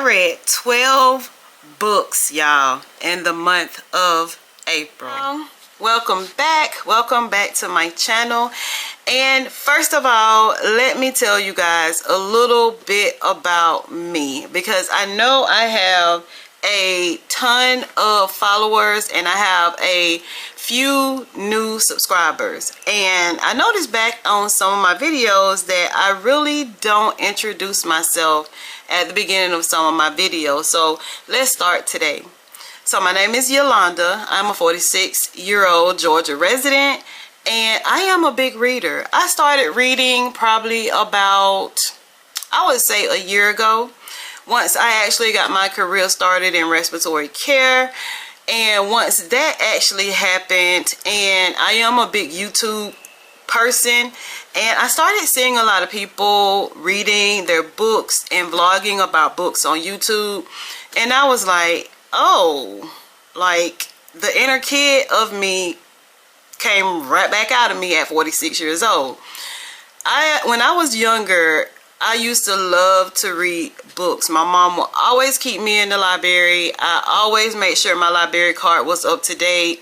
I read 12 books, y'all, in the month of April. Welcome back to my channel. And first of all, let me tell you guys a little bit about me, because I know I have a ton of followers and I have a few new subscribers, and I noticed back on some of my videos that I really don't introduce myself at the beginning of some of my videos. So let's start today. So my name is Yolanda. I'm a 46-year-old Georgia resident, and I am a big reader. I started reading probably about, I would say, a year ago, once I actually got my career started in respiratory care. And once that actually happened, and I am a big YouTube person, and I started seeing a lot of people reading their books and vlogging about books on YouTube, and I was like, oh, like the inner kid of me came right back out of me at 46 years old. When I was younger, I used to love to read books. My mom would always keep me in the library. I always made sure my library card was up to date.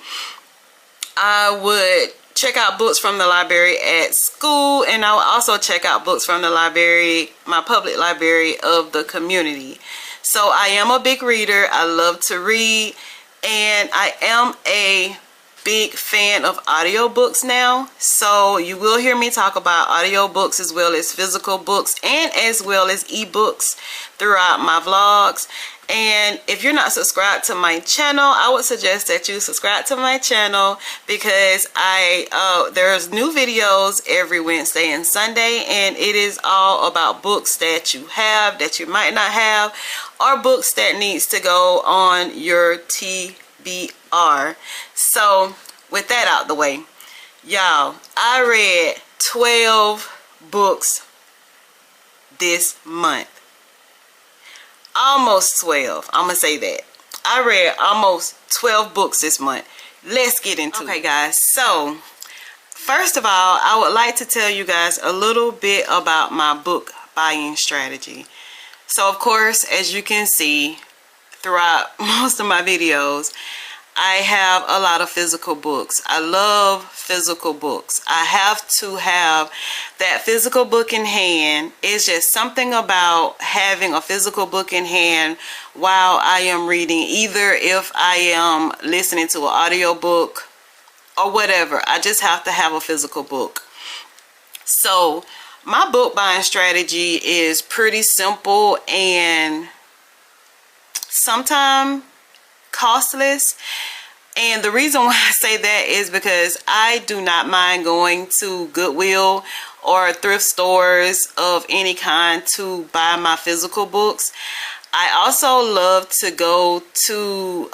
I would check out books from the library at school, and I would also check out books from the library, my public library of the community. So I am a big reader. I love to read, and I am a big fan of audiobooks now. So you will hear me talk about audiobooks as well as physical books and as well as ebooks throughout my vlogs. And if you're not subscribed to my channel, I would suggest that you subscribe to my channel, because there's new videos every Wednesday and Sunday, and it is all about books that you have, that you might not have, or books that needs to go on your TBR. So with that out the way, y'all, I read 12 books this month. Almost 12. I'm gonna say that. I read almost 12 books this month. Let's get into it. Okay, guys. So first of all, I would like to tell you guys a little bit about my book buying strategy. So of course, as you can see throughout most of my videos, I have a lot of physical books. I love physical books. I have to have that physical book in hand. It's just something about having a physical book in hand while I am reading, either if I am listening to an audio book or whatever. I just have to have a physical book. So my book buying strategy is pretty simple and sometimes costless. And the reason why I say that is because I do not mind going to Goodwill or thrift stores of any kind to buy my physical books. I also love to go to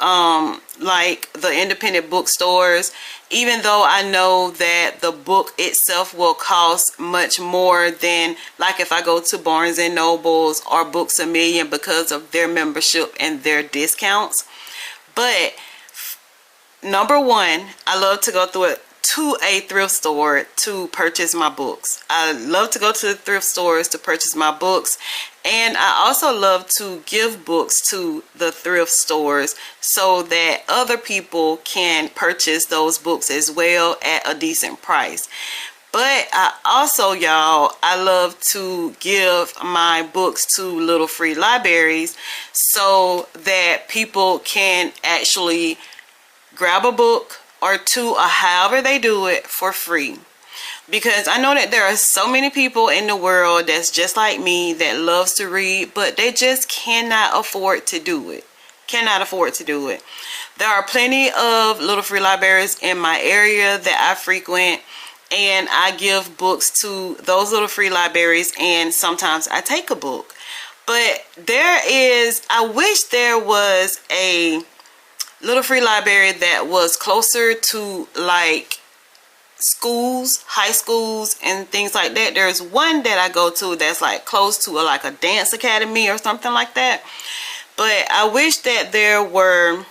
like the independent bookstores, even though I know that the book itself will cost much more than like if I go to Barnes and Nobles or Books A Million, because of their membership and their discounts. But number one, I love to go to a thrift store to purchase my books. I love to go to the thrift stores to purchase my books, and I also love to give books to the thrift stores so that other people can purchase those books as well at a decent price. But I also, y'all, I love to give my books to little free libraries so that people can actually grab a book or two, or however they do it, for free. Because I know that there are so many people in the world that's just like me, that loves to read, but they just cannot afford to do it. Cannot afford to do it. There are plenty of little free libraries in my area that I frequent, and I give books to those little free libraries, and sometimes I take a book. But I wish there was a little free library that was closer to like schools, high schools and things like that. There's one that I go to that's like close to like a dance academy or something like that. But I wish that there were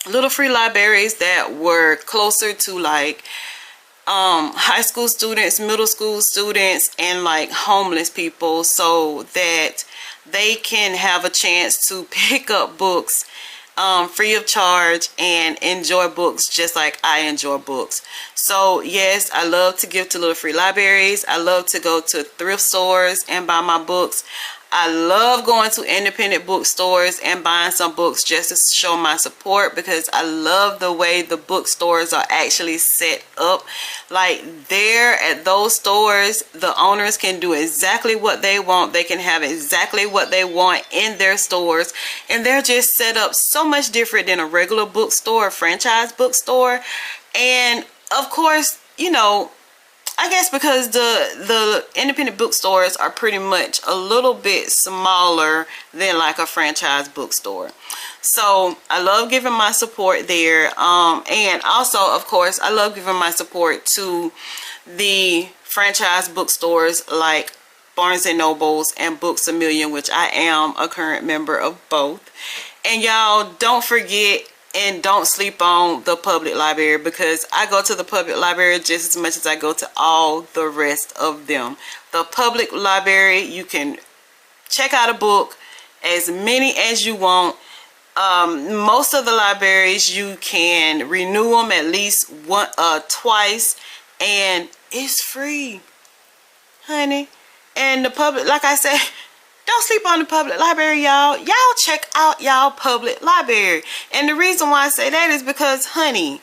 little free libraries that were closer to like high school students, middle school students, and like homeless people, so that they can have a chance to pick up books free of charge and enjoy books just like I enjoy books. So yes, I love to give to little free libraries. I love to go to thrift stores and buy my books. I love going to independent bookstores and buying some books just to show my support, because I love the way the bookstores are actually set up. Like, there at those stores, the owners can do exactly what they want. They can have exactly what they want in their stores, and they're just set up so much different than a regular bookstore, a franchise bookstore. And of course, you know, I guess because the independent bookstores are pretty much a little bit smaller than like a franchise bookstore. So I love giving my support there. And also, of course, I love giving my support to the franchise bookstores like Barnes and Nobles and Books A Million, which I am a current member of both. And y'all, don't forget and don't sleep on the public library, because I go to the public library just as much as I go to all the rest of them. The public library, you can check out a book as many as you want. Most of the libraries you can renew them at least twice, and it's free, honey. And the public, like I said, don't sleep on the public library, y'all. Y'all check out y'all public library. And the reason why I say that is because, honey,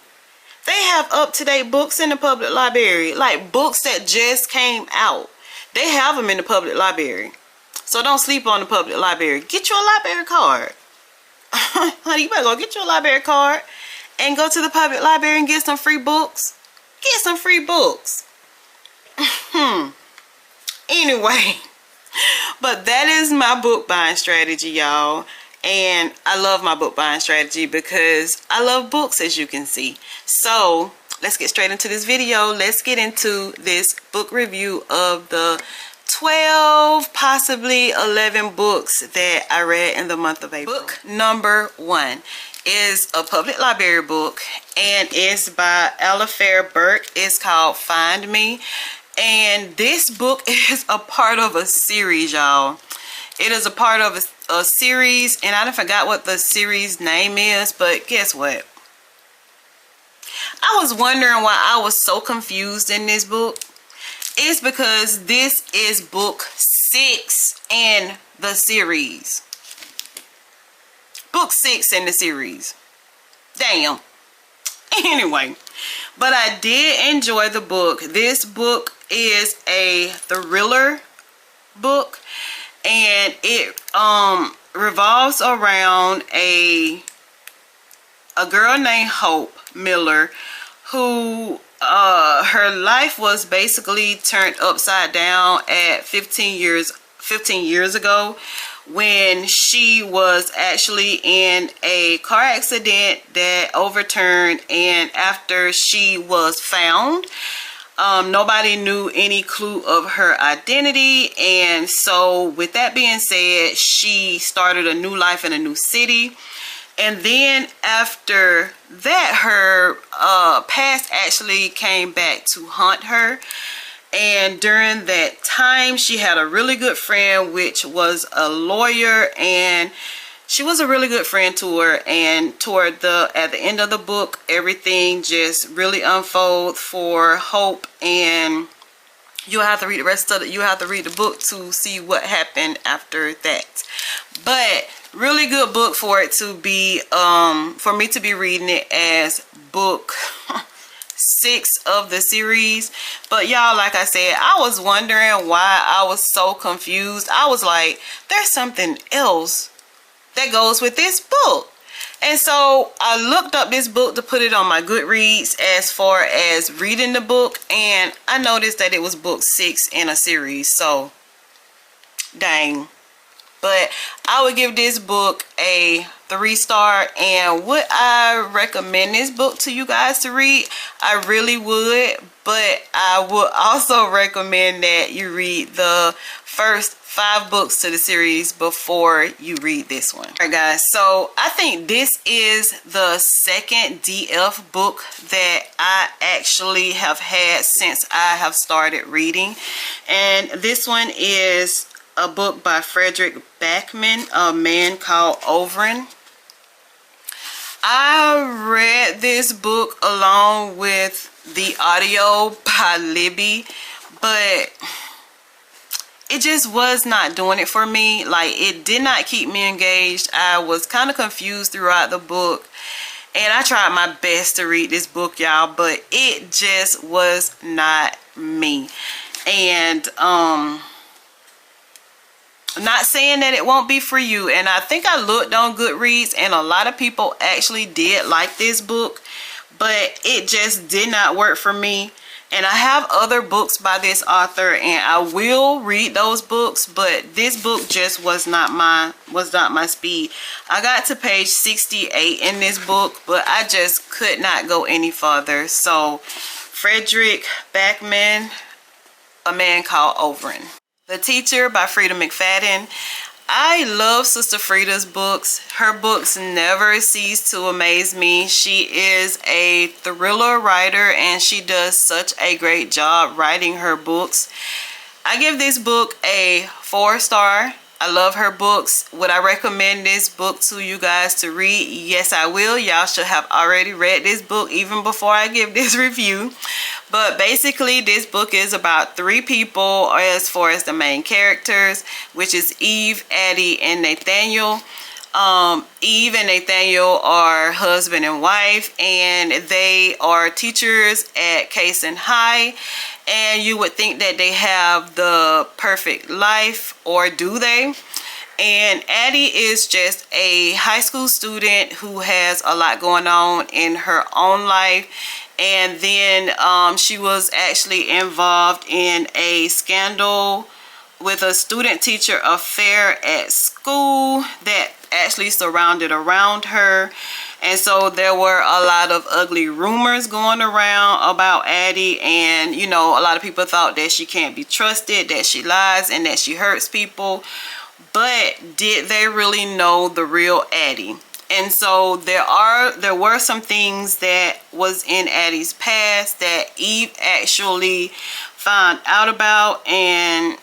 they have up-to-date books in the public library. Like books that just came out. They have them in the public library. So don't sleep on the public library. Get you a library card. Honey, you better go get you a library card and go to the public library and get some free books. Get some free books. Anyway. But that is my book buying strategy, y'all. And I love my book buying strategy because I love books, as you can see. So let's get straight into this video. Let's get into this book review of the 12, possibly 11 books that I read in the month of April. Book number 1 is a public library book, and it's by Alifair Burke. It's called Find Me. And this book is a part of a series, y'all. It is a part of a series, and I forgot what the series name is, but guess what? I was wondering why I was so confused in this book. It's because this is book 6 in the series. Book 6 in the series. Damn. Anyway, but I did enjoy the book. This book is a thriller book, and it revolves around a girl named Hope Miller, who her life was basically turned upside down at 15 years ago, when she was actually in a car accident that overturned, and after she was found, nobody knew any clue of her identity. And so with that being said, she started a new life in a new city. And then after that, her past actually came back to haunt her. And during that time, she had a really good friend, which was a lawyer, and she was a really good friend to her. And at the end of the book, everything just really unfolds for Hope, and you'll have to read the rest of it. You have to read the book to see what happened after that. But really good book for it to be for me to be reading it as book 6 of the series. But y'all, like I said, I was wondering why I was so confused. I was like, there's something else that goes with this book. And so I looked up this book to put it on my Goodreads as far as reading the book, and I noticed that it was book 6 in a series. So dang. But I would give this book a 3-star, and would I recommend this book to you guys to read? I really would, but I would also recommend that you read the first 5 books to the series before you read this one. Alright guys, so I think this is the second DF book that I actually have had since I have started reading, and this one is a book by Frederick Backman, A Man Called Overin. I read this book along with the audio by Libby, but it just was not doing it for me. Like, it did not keep me engaged. I was kind of confused throughout the book, and I tried my best to read this book, y'all, but it just was not me. And not saying that it won't be for you. And I think I looked on Goodreads, and a lot of people actually did like this book, but it just did not work for me. And I have other books by this author, and I will read those books, but this book just was not my speed. I got to page 68 in this book, but I just could not go any further. So Frederick Backman, A Man Called Overin. The Teacher by Frida McFadden. I love Sister Frida's books. Her books never cease to amaze me. She is a thriller writer, and she does such a great job writing her books. I give this book a 4-star. I love her books. Would I recommend this book to you guys to read? Yes, I will. Y'all should have already read this book even before I give this review. But basically, this book is about 3 people as far as the main characters, which is Eve, Addie, and Nathaniel. Eve and Nathaniel are husband and wife, and they are teachers at Cason High. And you would think that they have the perfect life, or do they? And Addie is just a high school student who has a lot going on in her own life. And then she was actually involved in a scandal with a student-teacher affair at school that actually surrounded around her. And so there were a lot of ugly rumors going around about Addie, and you know, a lot of people thought that she can't be trusted, that she lies, and that she hurts people. But did they really know the real Addie? And so there were some things that was in Addie's past that Eve actually found out about, and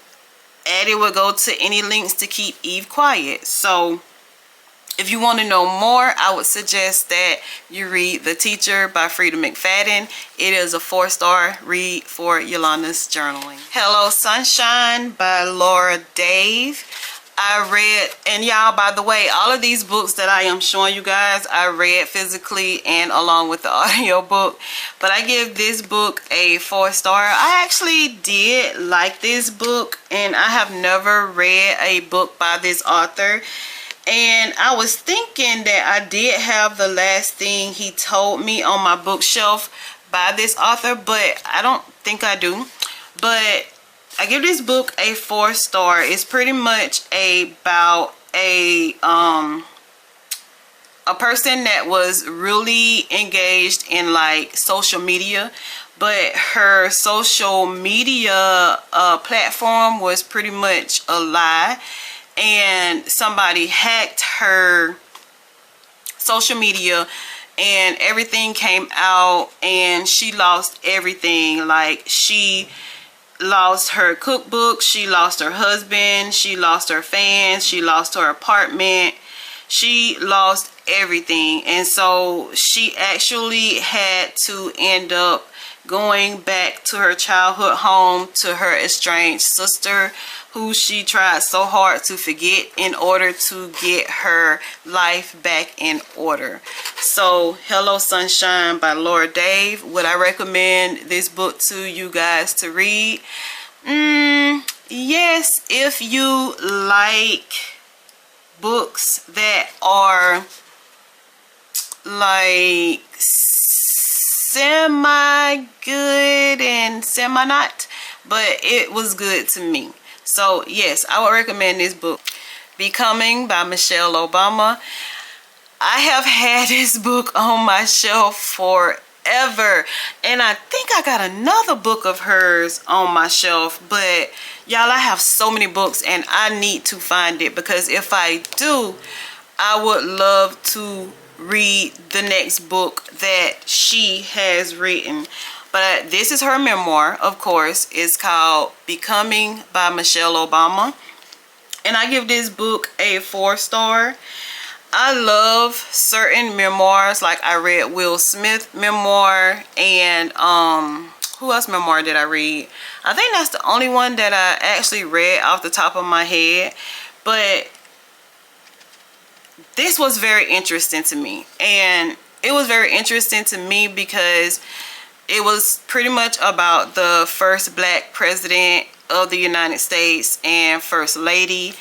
Addie would go to any lengths to keep Eve quiet. So if you want to know more, I would suggest that you read The Teacher by Frida McFadden. It is a 4-star read for Yolanda's Journaling. Hello Sunshine by Laura Dave. I read, and y'all, by the way, all of these books that I am showing you guys, I read physically and along with the audio book. But I give this book a 4-star. I actually did like this book, and I have never read a book by this author. And I was thinking that I did have The Last Thing He Told Me on my bookshelf by this author, but I don't think I do. But I give this book a 4-star. It's pretty much about a person that was really engaged in like social media, but her social media platform was pretty much a lie, and somebody hacked her social media and everything came out, and she lost everything. Like, she lost her cookbook, she lost her husband, she lost her fans, she lost her apartment, she lost everything. And so she actually had to end up going back to her childhood home to her estranged sister, who she tried so hard to forget in order to get her life back in order. So Hello Sunshine by Laura Dave. Would I recommend this book to you guys to read? Yes, if you like books that are like semi good and semi not, but it was good to me. So yes, I would recommend this book. Becoming by Michelle Obama. I have had this book on my shelf forever, and I think I got another book of hers on my shelf, but y'all, I have so many books and I need to find it, because if I do, I would love to read the next book that she has written. But this is her memoir, of course. It's called Becoming by Michelle Obama. and I give this book a 4-star. I love certain memoirs. Like I read Will Smith memoir, and who else memoir did I read? I think that's the only one that I actually read off the top of my head. But this was very interesting to me, and it was very interesting to me because it was pretty much about the first black president of the United States and first lady,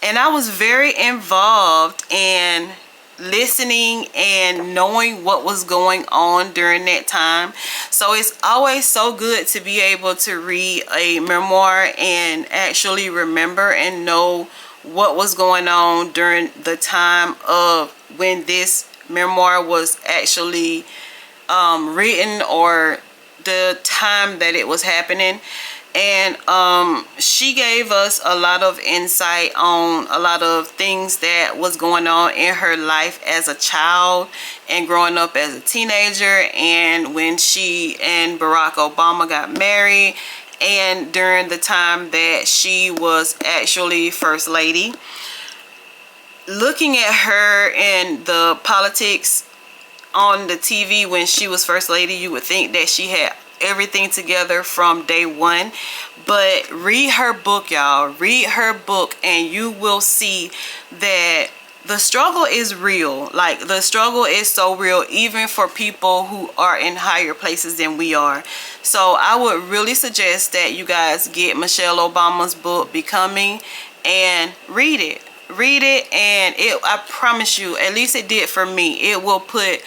and I was very involved in listening and knowing what was going on during that time. So it's always so good to be able to read a memoir and actually remember and know what was going on during the time of when this memoir was actually written, or the time that it was happening. And she gave us a lot of insight on a lot of things that was going on in her life as a child and growing up as a teenager, and when she and Barack Obama got married, and during the time that she was actually first lady. Looking at her in the politics on the TV when she was first lady, you would think that she had everything together from day one. But read her book, y'all. Read her book, and you will see that the struggle is real. Like, the struggle is so real, even for people who are in higher places than we are. So I would really suggest that you guys get Michelle Obama's book, Becoming, and read it. Read it, and I promise you, at least it did for me, it will put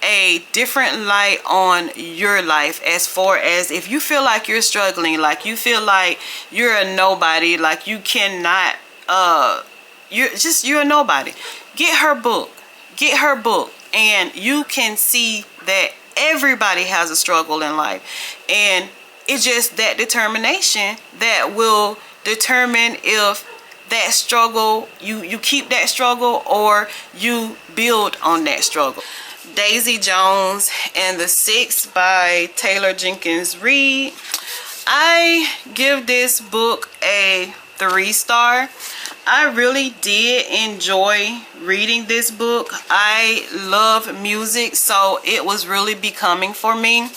a different light on your life, as far as if you feel like you're struggling, like you feel like you're a nobody, like you cannot you're a nobody. Get her book. Get her book, and you can see that everybody has a struggle in life, and it's just that determination that will determine if that struggle, you keep that struggle, or you build on that struggle. Daisy Jones and the Six by Taylor Jenkins Reid. I give this book a 3-star. I really did enjoy reading this book. I love music, so it was really becoming for me.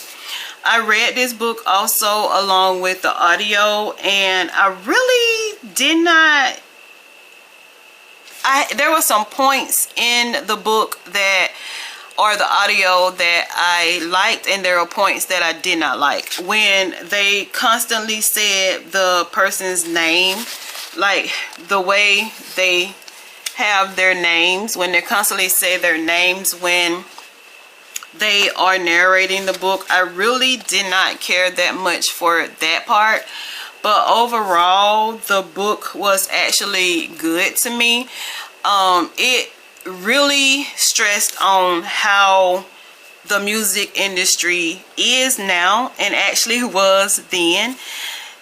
I read this book also along with the audio, and I really did not, there were some points in the book that, or the audio, that I liked, and there were points that I did not like. When they constantly said the person's name, like the way they have their names, when they constantly say their names when they are narrating the book, I really did not care that much for that part. But overall, the book was actually good to me. It really stressed on how the music industry is now and actually was then.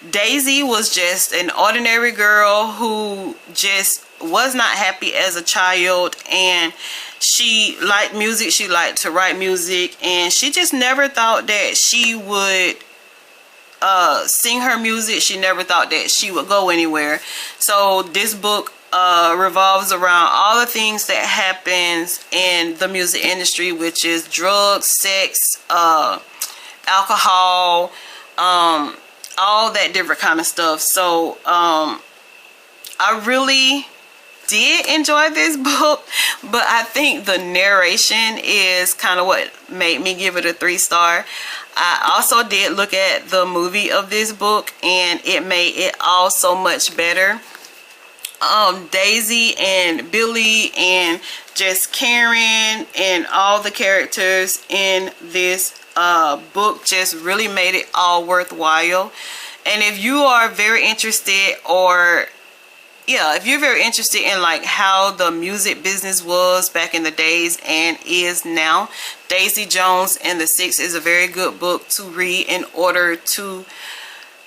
Daisy was just an ordinary girl who just was not happy as a child, and she liked music, she liked to write music, and she just never thought that she would sing her music. She never thought that she would go anywhere. So this book revolves around all the things that happens in the music industry, which is drugs, sex, alcohol, all that different kind of stuff. So I really did enjoy this book, but I think the narration is kind of what made me give it a 3-star. I also did look at the movie of this book, and it made it all so much better. Daisy and Billy and just Karen and all the characters in this book just really made it all worthwhile. And if you are very interested, or if you're very interested in like how the music business was back in the days and is now, Daisy Jones and the Six is a very good book to read in order to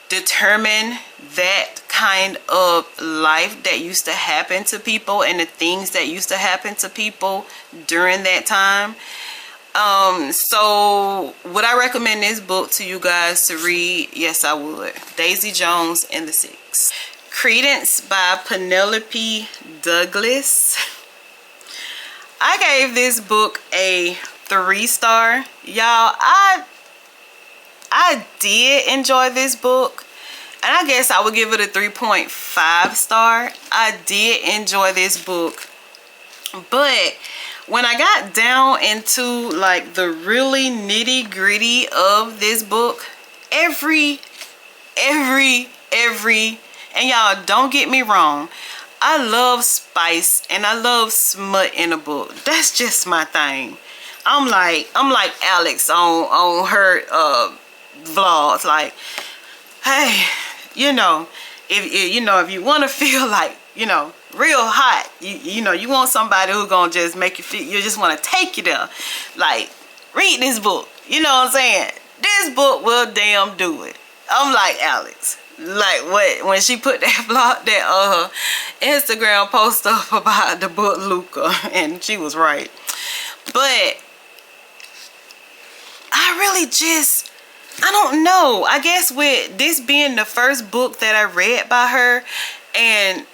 determine that kind of life that used to happen to people and the things that used to happen to people during that time. So would I recommend this book to you guys to read? Yes, I would. Daisy Jones and the Six. Credence by Penelope Douglas. I gave this book a 3-star. Y'all, I did enjoy this book, and I guess I would give it a 3.5 star. I did enjoy this book, but when I got down into like the really nitty gritty of this book, every, and y'all don't get me wrong, I love spice and I love smut in a book. That's just my thing. I'm like Alex on her vlogs, like, hey, you know, if you want to feel like, you know, real hot, you know, you want somebody who's gonna just make you feel, you just want to take you there, like, read this book. You know what I'm saying? This book will damn do it. I'm like Alex. Like what, when she put that blog, that Instagram post up about the book Luca, and she was right. But I really just, I don't know, I guess with this being the first book that I read by her, and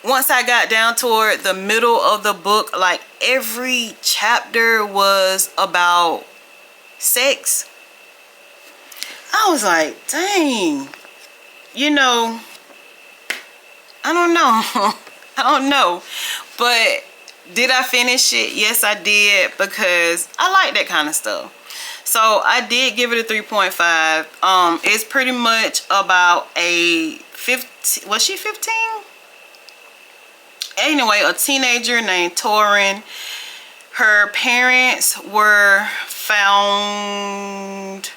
once I got down toward the middle of the book, like every chapter was about sex, I was like, dang. You know, I don't know. I don't know. But did I finish it? Yes, I did, because I like that kind of stuff. So I did give it a 3.5. It's pretty much about a 15, was she 15? Anyway, a teenager named Torin. Her parents were found,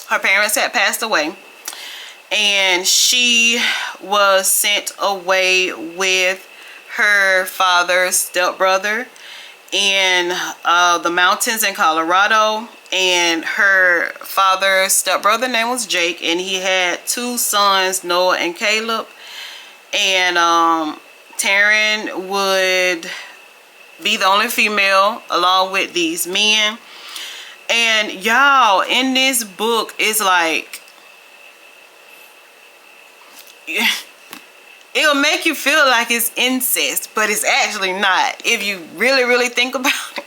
her parents had passed away, and she was sent away with her father's stepbrother in the mountains in Colorado. And her father's stepbrother name was Jake, and he had 2 sons, Noah and Caleb. And Taryn would be the only female along with these men. And y'all, in this book, it's like, it'll make you feel like it's incest, but it's actually not, if you really think about it.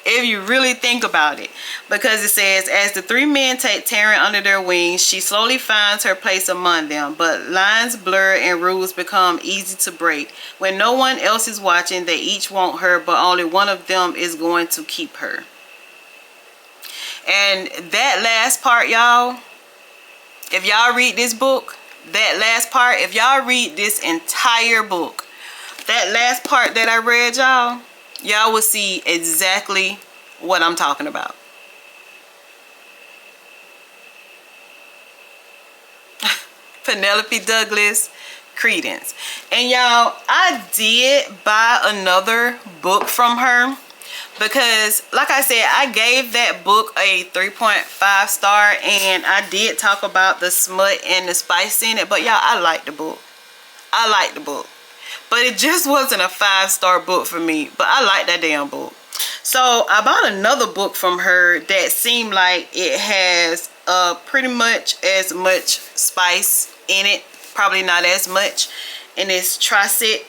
If you really think about it. Because it says, as the 3 men take Taryn under their wings, she slowly finds her place among them. But lines blur and rules become easy to break. When no one else is watching, they each want her, but only one of them is going to keep her. And that last part, y'all, if y'all read this book, that last part, if y'all read this entire book, that last part that I read, y'all will see exactly what I'm talking about. Penelope Douglas, Credence. And y'all, I did buy another book from her, because like I said, I gave that book a 3.5 star, and I did talk about the smut and the spice in it. But y'all, I like the book. I like the book. But it just wasn't a 5-star book for me. But I like that damn book. So I bought another book from her that seemed like it has pretty much as much spice in it. Probably not as much. And it's Tricet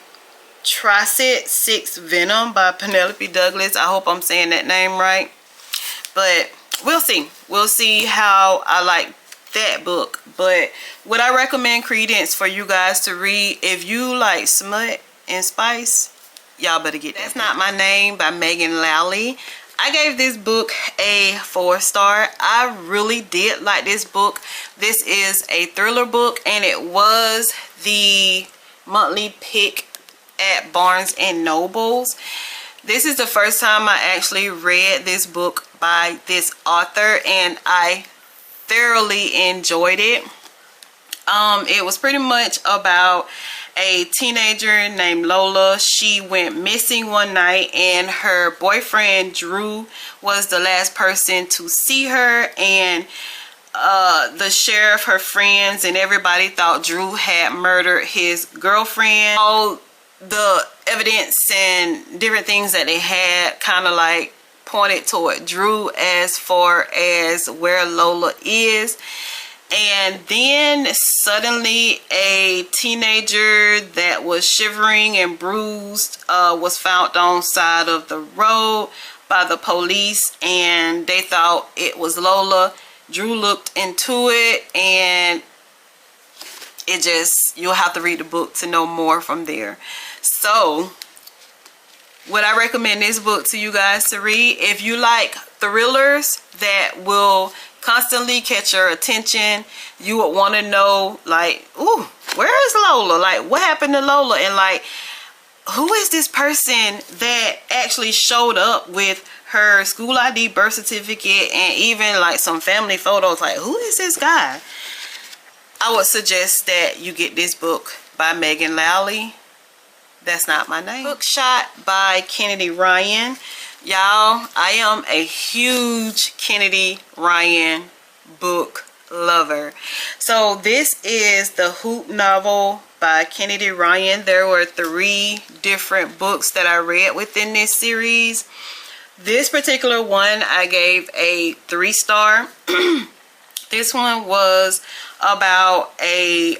6 Venom by Penelope Douglas. I hope I'm saying that name right. But we'll see. We'll see how I like that book. But would I recommend Credence for you guys to read? If you like smut and spice, y'all better get that. That's Not My Name by Megan Lally. I gave this book a 4-star. I really did like this book. This is a thriller book, and it was the monthly pick at Barnes and Nobles. This is the first time I actually read this book by this author, and I thoroughly enjoyed it. It was pretty much about a teenager named Lola. She went missing one night, and her boyfriend Drew was the last person to see her, and the sheriff, her friends, and everybody thought Drew had murdered his girlfriend. All the evidence and different things that they had kind of like pointed toward Drew as far as where Lola is. And then suddenly a teenager that was shivering and bruised was found on side of the road by the police, and they thought it was Lola. Drew looked into it, and it just, you'll have to read the book to know more from there. So would I recommend this book to you guys to read? If you like thrillers that will constantly catch your attention, you would want to know, like, ooh, where is Lola? Like, what happened to Lola? And like, who is this person that actually showed up with her school ID, birth certificate, and even like some family photos? Like, who is this guy? I would suggest that you get this book by Megan Lally. That's not my name. Bookshot by Kennedy Ryan. Y'all, I am a huge Kennedy Ryan book lover. So this is the Hoop novel by Kennedy Ryan. There were 3 different books that I read within this series. This particular one I gave a 3-star. This one was about a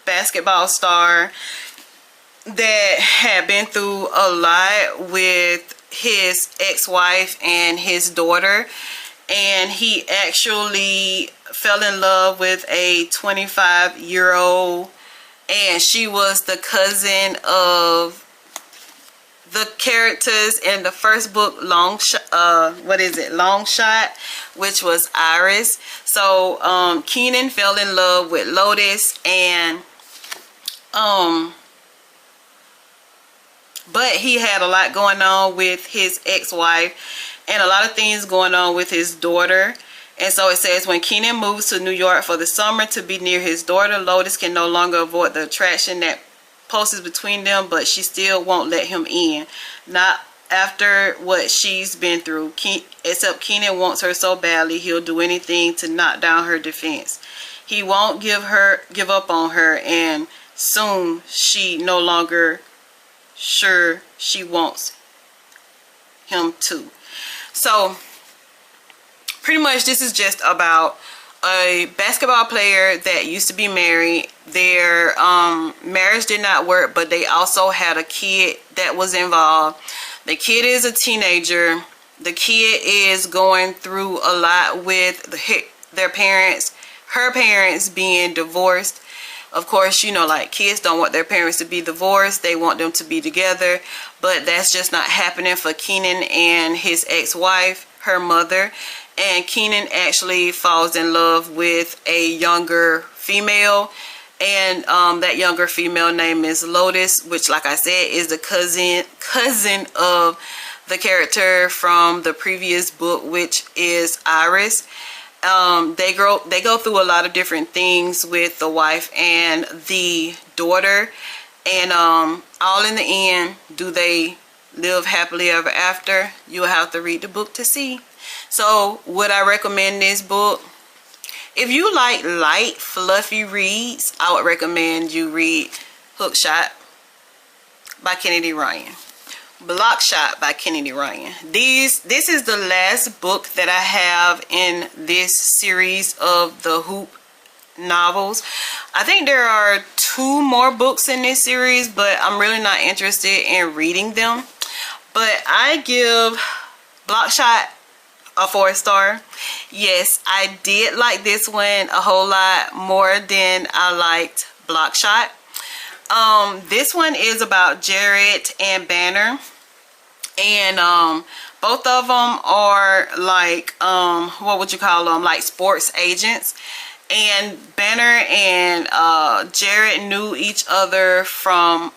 basketball star that had been through a lot with his ex-wife and his daughter, and he actually fell in love with a 25-year-old, and she was the cousin of the characters in the first book, Long Shot, which was Iris. So Keenan fell in love with Lotus, and but he had a lot going on with his ex-wife and a lot of things going on with his daughter. And so it says, when Keenan moves to New York for the summer to be near his daughter, Lotus can no longer avoid the attraction that poses between them, but she still won't let him in. Not after what she's been through. Except Keenan wants her so badly, he'll do anything to knock down her defense. He won't give up on her, and soon she no longer sure she wants him to. So pretty much this is just about a basketball player that used to be married. Their marriage did not work, but they also had a kid that was involved. The kid is a teenager. The kid is going through a lot with their parents, her parents being divorced. Of course, you know, like, kids don't want their parents to be divorced. They want them to be together. But that's just not happening for Keenan and his ex-wife, her mother. And Keenan actually falls in love with a younger female. And that younger female name is Lotus, which, like I said, is the cousin of the character from the previous book, which is Iris. They go through a lot of different things with the wife and the daughter, and all in the end, do they live happily ever after? You'll have to read the book to see. So would I recommend this book? If you like light, fluffy reads, I would recommend you read Hookshot by Kennedy Ryan. Blockshot by Kennedy Ryan. This is the last book that I have in this series of the Hoop novels. I think there are 2 more books in this series, but I'm really not interested in reading them. But I give Blockshot a 4-star. Yes, I did like this one a whole lot more than I liked Blockshot. This one is about Jared and Banner. And both of them are like, what would you call them? Like sports agents. And Banner and Jared knew each other from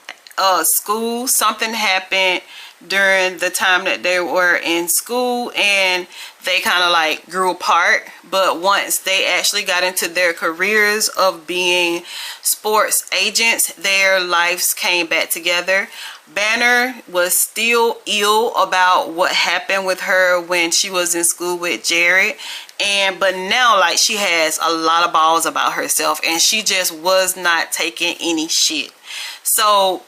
school. Something happened during the time that they were in school, and they kind of like grew apart. But once they actually got into their careers of being sports agents, their lives came back together. Banner was still ill about what happened with her when she was in school with Jared, but now, like, she has a lot of balls about herself, and she just was not taking any shit. So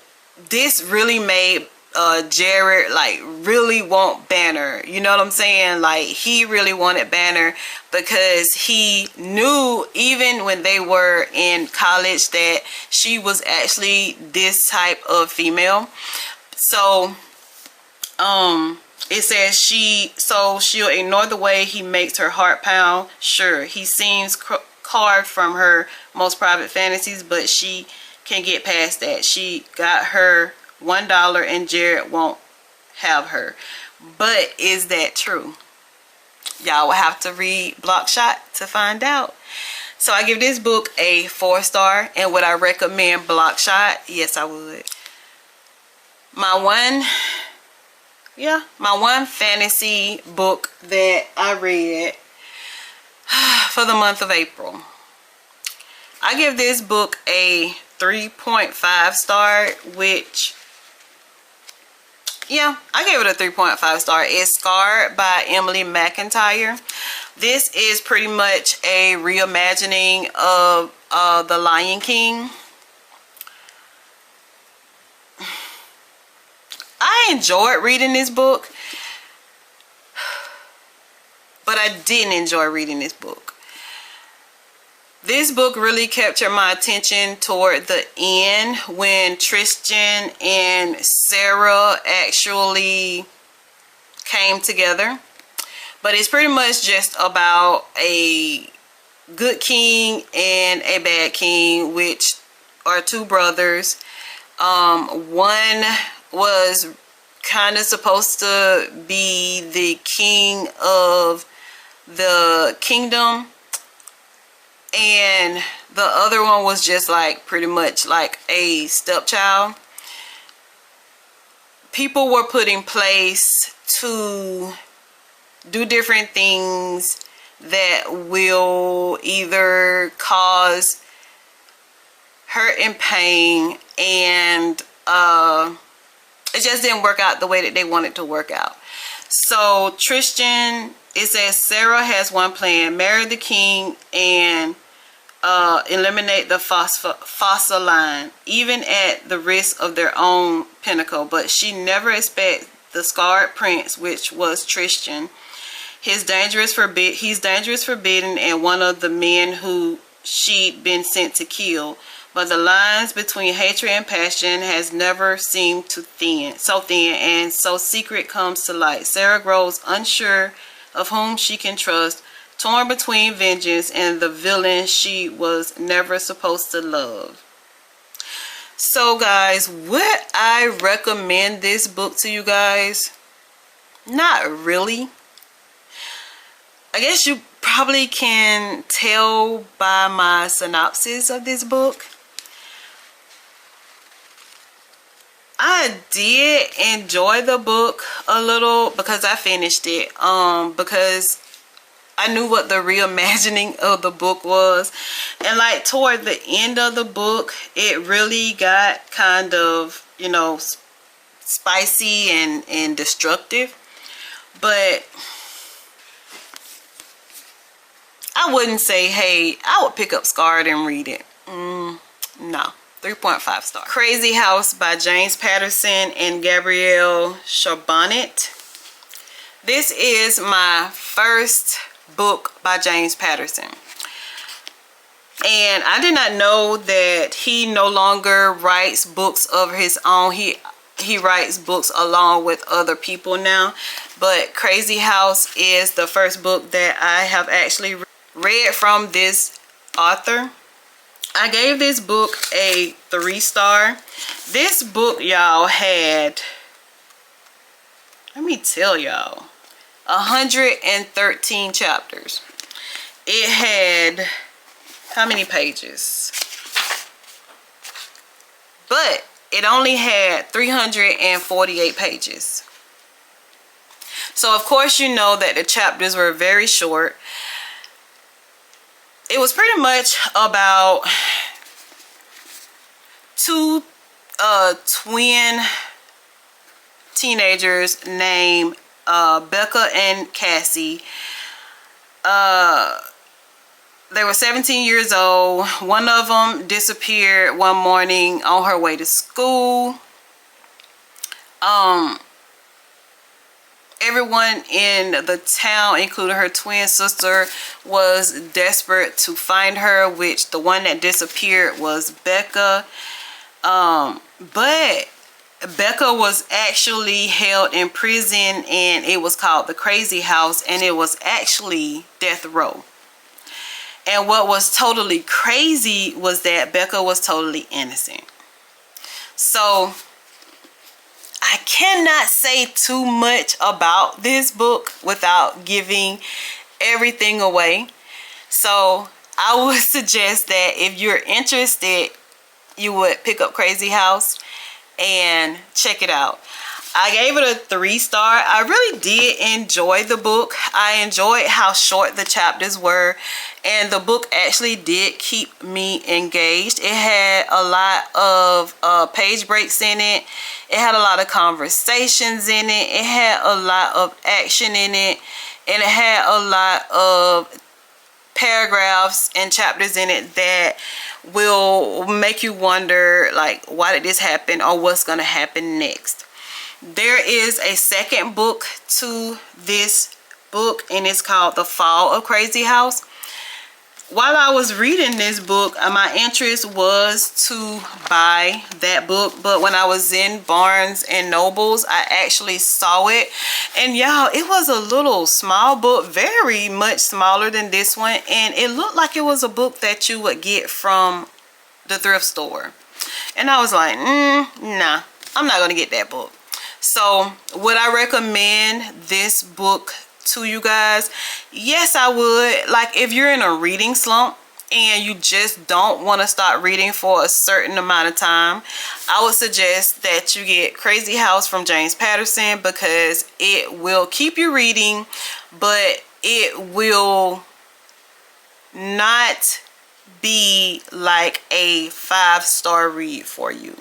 this really made Jared like really want Banner. You know what I'm saying? Like he really wanted Banner because he knew even when they were in college that she was actually this type of female. So it says she'll ignore the way he makes her heart pound. Sure, he seems carved from her most private fantasies, but she can get past that. She got her $1 and Jared won't have her. But is that true? Y'all will have to read Blockshot to find out. So I give this book a 4-star. And would I recommend Blockshot? Yes, I would. My one fantasy book that I read for the month of April. I give this book a 3.5 star, which, yeah, I gave it a 3.5 star. It's Scarred by Emily McIntyre. This is pretty much a reimagining of The Lion King. I enjoyed reading this book, but I didn't enjoy reading this book. This book really captured my attention toward the end when Tristan and Sarah actually came together. But it's pretty much just about a good king and a bad king, which are two brothers. One was kind of supposed to be the king of the kingdom, and the other one was just like pretty much like a stepchild. People were put in place to do different things that will either cause hurt and pain, and it just didn't work out the way that they wanted to work out. So Tristan, it says Sarah has one plan: marry the king and eliminate the fossil line, even at the risk of their own pinnacle. But she never expects the scarred prince, which was Tristan. He's dangerous, forbidden, and one of the men who she'd been sent to kill. But the lines between hatred and passion has never seemed so thin, and so secret comes to light. Sarah grows unsure of whom she can trust, torn between vengeance and the villain she was never supposed to love. So guys, would I recommend this book to you guys? Not really. I guess you probably can tell by my synopsis of this book. I did enjoy the book a little because I finished it, because I knew what the reimagining of the book was, and like toward the end of the book it really got kind of, you know, spicy and destructive. But I wouldn't say, hey, I would pick up Scarred and read it. No. 3.5 star. Crazy House by James Patterson and Gabrielle Charbonnet. This is my first book by James Patterson. And I did not know that he no longer writes books of his own. He writes books along with other people now. But Crazy House is the first book that I have actually read from this author. I gave this book a 3-star. This book, y'all, had, let me tell y'all, 113 chapters. It had, how many pages? But it only had 348 pages. So of course you know that the chapters were very short. It was pretty much about two twin teenagers named Becca and Cassie. They were 17 years old. One of them disappeared one morning on her way to school. Everyone in the town, including her twin sister, was desperate to find her, which the one that disappeared was Becca. But Becca was actually held in prison, and it was called the Crazy House, and it was actually death row. And what was totally crazy was that Becca was totally innocent. So I cannot say too much about this book without giving everything away. So I would suggest that if you're interested, you would pick up Crazy House and check it out. I gave it a 3-star. I really did enjoy the book. I enjoyed how short the chapters were, and the book actually did keep me engaged. It had a lot of page breaks in it. It had a lot of conversations in it. It had a lot of action in it, and it had a lot of paragraphs and chapters in it that will make you wonder, like, why did this happen, or what's going to happen next. There is a second book to this book, and it's called The Fall of Crazy House. While I was reading this book, my interest was to buy that book, but when I was in Barnes and Nobles, I actually saw it, and y'all, it was a little small book, very much smaller than this one, and it looked like it was a book that you would get from the thrift store. And I was like, nah, I'm not gonna get that book. So would I recommend this book to you guys? Yes, I would. Like, if you're in a reading slump and you just don't want to start reading for a certain amount of time, I would suggest that you get Crazy House from James Patterson, because it will keep you reading, but it will not be like a 5-star read for you.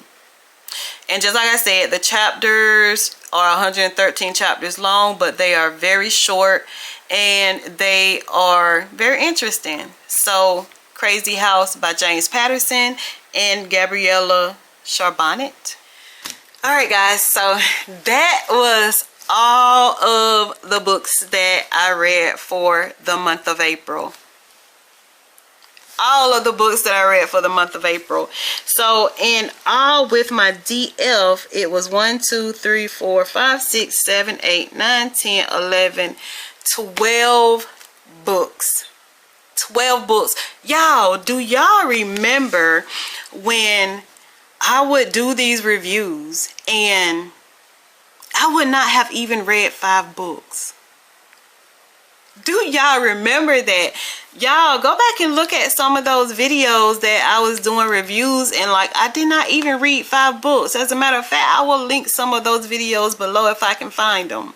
And just like I said, the chapters are 113 chapters long, but they are very short and they are very interesting. So Crazy House by James Patterson and Gabriella Charbonnet. Alright guys, so that was all of the books that I read for the month of April. All of the books that I read for the month of April. So in all with my DF, it was 1, 2, 3, 4, 5, 6, 7, 8, 9, 10, 11, 12 books. 12 books. Y'all, do y'all remember when I would do these reviews and I would not have even read 5 books? Do y'all remember that? Y'all, go back and look at some of those videos that I was doing reviews, and like, I did not even read 5 books. As a matter of fact, I will link some of those videos below if I can find them.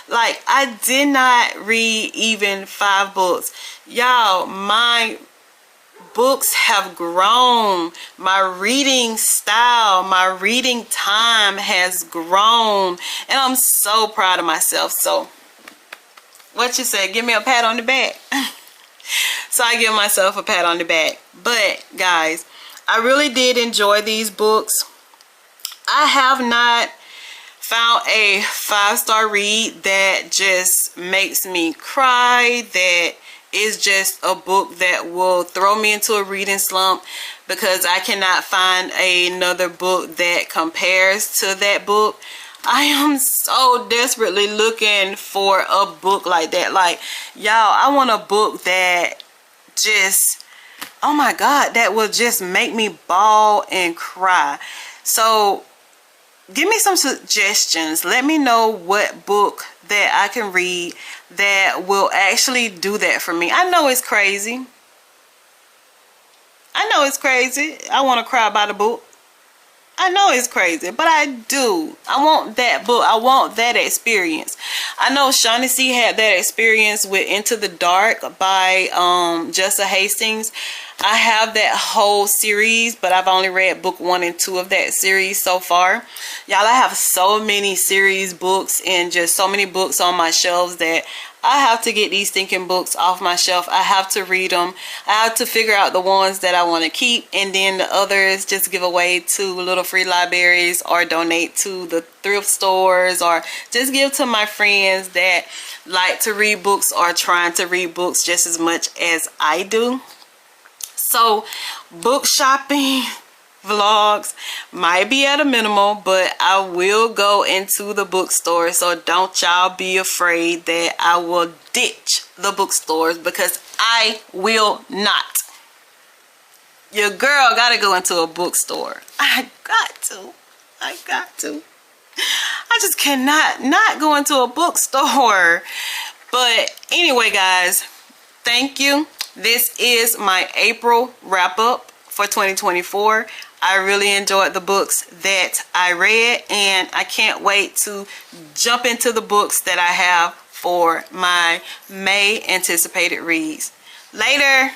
Like, I did not read even 5 books. Y'all, my books have grown. My reading style, my reading time has grown, and I'm so proud of myself. So what you say, give me a pat on the back. So I give myself a pat on the back. But guys, I really did enjoy these books. I have not found a 5-star read that just makes me cry, that is just a book that will throw me into a reading slump, because I cannot find another book that compares to that book. I am so desperately looking for a book like that. Like, y'all, I want a book that just, oh my God, that will just make me bawl and cry. So give me some suggestions. Let me know what book that I can read that will actually do that for me. I know it's crazy. I know it's crazy. I want to cry about a book. I know it's crazy, but I do. I want that book. I want that experience. I know Shaughnessy had that experience with Into the Dark by Jessa Hastings. I have that whole series, but I've only read book 1 and 2 of that series so far. Y'all, I have so many series books and just so many books on my shelves that I have to get these stinking books off my shelf. I have to read them. I have to figure out the ones that I want to keep, and then the others just give away to little free libraries or donate to the thrift stores, or just give to my friends that like to read books or trying to read books just as much as I do. So book shopping vlogs might be at a minimum, but I will go into the bookstore, so don't y'all be afraid that I will ditch the bookstores, because I will not. Your girl gotta go into a bookstore. I got to. I just cannot not go into a bookstore. But anyway, guys, thank you. This is my April wrap up for 2024. I really enjoyed the books that I read, and I can't wait to jump into the books that I have for my May anticipated reads. Later.